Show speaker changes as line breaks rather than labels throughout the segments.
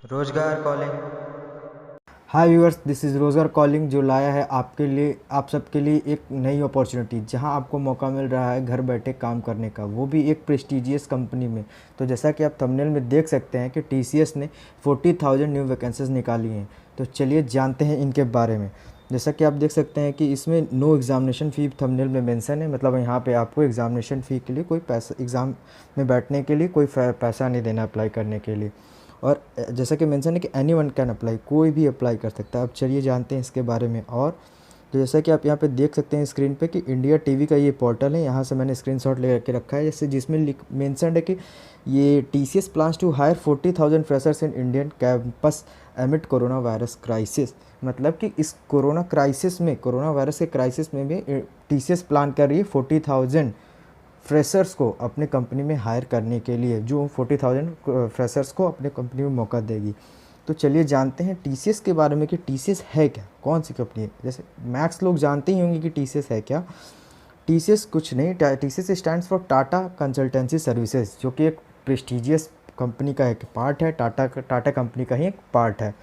रोजगार calling.
Hi viewers, this is रोज़गार calling जो लाया है आपके लिए, आप सबके लिए एक नई अपॉर्चुनिटी जहां आपको मौका मिल रहा है घर बैठे काम करने का, वो भी एक प्रेस्टिजियस कंपनी में। तो जैसा कि आप थंबनेल में देख सकते हैं कि टीसीएस ने 40,000 न्यू वैकेंसीज निकाली हैं। तो चलिए जानते हैं इनके बारे में। जैसा कि आप देख सकते हैं कि इसमें नो एग्ज़ामिनेशन फ़ी थंबनेल में मेंशन है, मतलब यहाँ पे आपको एग्ज़ामिनेशन फ़ी के लिए कोई पैसा, एग्ज़ाम में बैठने के लिए कोई पैसा नहीं देना अप्लाई करने के लिए। और जैसा कि मेंशन है कि एनी वन कैन अप्लाई, कोई भी अप्लाई कर सकता है। अब चलिए जानते हैं इसके बारे में। और तो जैसा कि आप यहाँ पे देख सकते हैं स्क्रीन पे कि इंडिया टीवी का ये पोर्टल है, यहाँ से मैंने स्क्रीनशॉट ले के रखा है, जैसे जिसमें मेंशन है कि ये TCS plans to hire 40,000 freshers in Indian campus amid corona virus crisis. मतलब कि इस कोरोना क्राइसिस में, कोरोना वायरस के क्राइसिस में भी टीसीएस प्लान कर रही है 40,000 फ्रेशर्स को अपने कंपनी में हायर करने के लिए, जो 40,000 फ्रेशर्स को अपने कंपनी में मौका देगी। तो चलिए जानते हैं टीसीएस के बारे में कि टीसीएस है क्या, कौन सी कंपनी है। जैसे मैक्स लोग जानते ही होंगे कि टीसीएस है क्या। टीसीएस कुछ नहीं, TCS stands for Tata consultancy services, जो कि एक प्रेस्टिजियस कंपनी का एक पार्ट है, टाटा कंपनी का ही एक पार्ट है।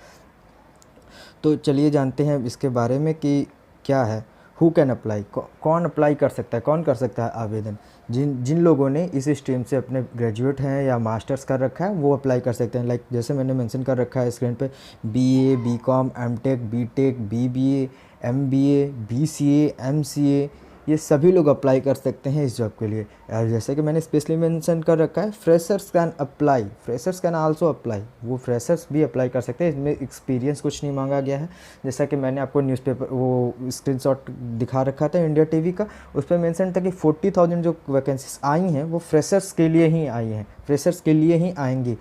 तो चलिए जानते हैं इसके बारे में कि क्या है। हु कैन अप्लाई, कौन अप्लाई कर सकता है, कौन कर सकता है आवेदन। जिन जिन लोगों ने इस स्ट्रीम से अपने ग्रेजुएट हैं या मास्टर्स कर रखा है वो अप्लाई कर सकते हैं। लाइक जैसे मैंने मेंशन कर रखा है स्क्रीन पे, BA, BCom, MTech, BTech, BBA, MBA, BCA, MCA, ये सभी लोग अप्लाई कर सकते हैं इस जॉब के लिए। और जैसे कि मैंने स्पेशली मेंशन कर रखा है, freshers can apply, freshers can also apply, वो फ्रेशर्स भी अप्लाई कर सकते हैं। इसमें एक्सपीरियंस कुछ नहीं मांगा गया है। जैसा कि मैंने आपको न्यूज़पेपर वो स्क्रीनशॉट दिखा रखा था इंडिया टीवी का, उस पर मेंशन था कि 40,000 जो वैकेंसीज आई हैं वो फ्रेशर्स के लिए ही आई हैं, फ्रेशर्स के लिए ही आएंगी।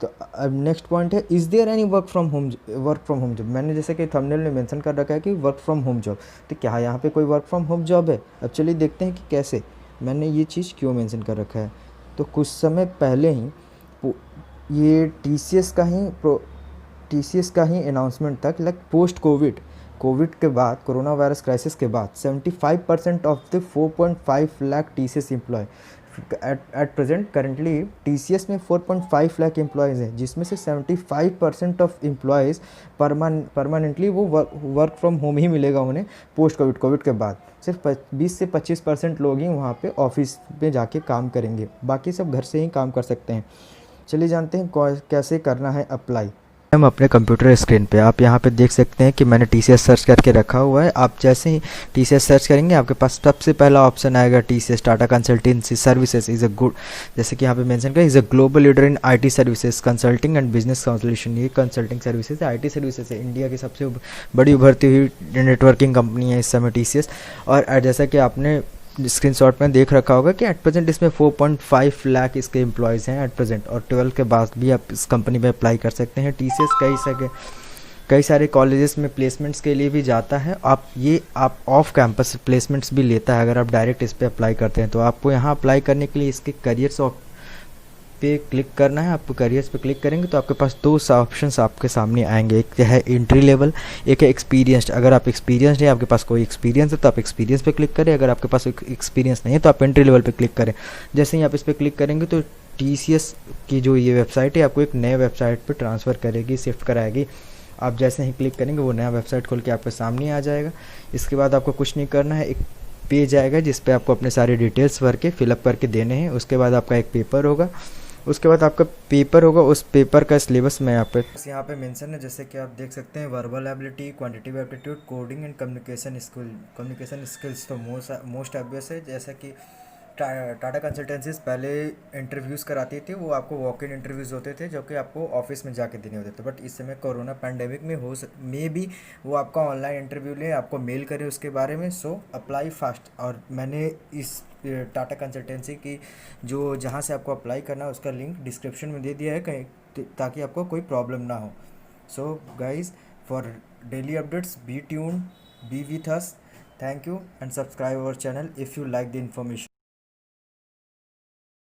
तो अब नेक्स्ट पॉइंट है, is there any work from home job. मैंने जैसे कि थंबनेल में मेंशन कर रखा है कि वर्क फ्रॉम होम जॉब, तो क्या यहाँ पे कोई वर्क फ्रॉम होम जॉब है। अब चलिए देखते हैं कि कैसे, मैंने ये चीज़ क्यों मेंशन कर रखा है। तो कुछ समय पहले ही ये टीसीएस का ही अनाउंसमेंट था कि लाइक पोस्ट कोविड के बाद, कोरोना वायरस क्राइसिस के बाद 75% of the 4.5 lakh TCS employee at present currently TCS में 4.5 लाख एम्प्लॉयज़ हैं, जिसमें से 75% ऑफ एम्प्लॉयज़ परमानेंटली वो वर्क फ्रॉम होम ही मिलेगा उन्हें पोस्ट कोविड के बाद। सिर्फ 20 से 25% लोग ही वहाँ पे ऑफिस में जाके काम करेंगे, बाकी सब घर से ही काम कर सकते हैं। चलिए जानते हैं कैसे करना है अप्लाई। हम अपने कंप्यूटर स्क्रीन पे, आप यहाँ पे देख सकते हैं कि मैंने टीसीएस सर्च करके रखा हुआ है। आप जैसे ही टीसीएस सर्च करेंगे आपके पास सबसे पहला ऑप्शन आएगा TCS Tata consultancy services is a good, जैसे कि यहाँ पे मेंशन किया, is a global leader in IT services consulting and business consultation. ये कंसल्टिंग सर्विसेज है, आईटी सर्विसेज है, इंडिया की सबसे बड़ी उभरती हुई नेटवर्किंग कंपनी है इस समय टीसीएस। और जैसा कि आपने स्क्रीनशॉट में देख रखा होगा कि एट प्रेजेंट इसमें 4.5 लाख इसके एम्प्लॉयज़ हैं एट प्रेजेंट, और 12 के बाद भी आप इस कंपनी में अप्लाई कर सकते हैं। टीसीएस कई सारे कॉलेजेस में प्लेसमेंट्स के लिए भी जाता है। आप ऑफ कैंपस प्लेसमेंट्स भी लेता है। अगर आप डायरेक्ट इस पर अप्लाई करते हैं तो आपको यहाँ अप्लाई करने के लिए इसके करियर्स पे क्लिक करना है। आप करियर्स पे क्लिक करेंगे तो आपके पास दो ऑप्शंस आपके सामने आएंगे, एक है एंट्री लेवल, एक है एक्सपीरियंस्ड। अगर आप एक्सपीरियंस्ड है, आपके पास कोई एक्सपीरियंस है तो आप एक्सपीरियंस पे क्लिक करें, अगर आपके पास एक्सपीरियंस नहीं है तो आप एंट्री लेवल पे क्लिक करें। जैसे ही आप इस पर क्लिक करेंगे तो टीसीएस की जो ये वेबसाइट है आपको एक नए वेबसाइट पर ट्रांसफ़र करेगी, शिफ्ट कराएगी। आप जैसे ही क्लिक करेंगे वो नया वेबसाइट खोल के आपके सामने आ जाएगा। इसके बाद आपको कुछ नहीं करना है, एक पेज आएगा जिस पे आपको अपने सारे डिटेल्स भर के फिलअप करके देने हैं। उसके बाद आपका एक पेपर होगा, उस पेपर का सिलेबस मैं यहाँ पे मेंशन है, जैसे कि आप देख सकते हैं, verbal ability, quantitative aptitude, coding and communication skills तो मोस्ट ऑब्वियस है। जैसा कि टाटा कंसल्टेंसीज पहले इंटरव्यूज़ कराती थी, वो आपको वॉक इन इंटरव्यूज़ होते थे जो कि आपको ऑफिस में जाके देने होते थे। बट इस समय कोरोना पैंडेमिक में भी वो आपका ऑनलाइन इंटरव्यू ले, आपको मेल करे उसके बारे में। So apply fast. और मैंने इस टाटा कंसल्टेंसी की जो जहाँ से आपको अप्लाई करना है उसका लिंक डिस्क्रिप्शन में दे दिया है कहीं, ताकि आपको कोई प्रॉब्लम ना हो। So guys, for daily updates be tuned, be with us. Thank you and subscribe our channel if you like the information.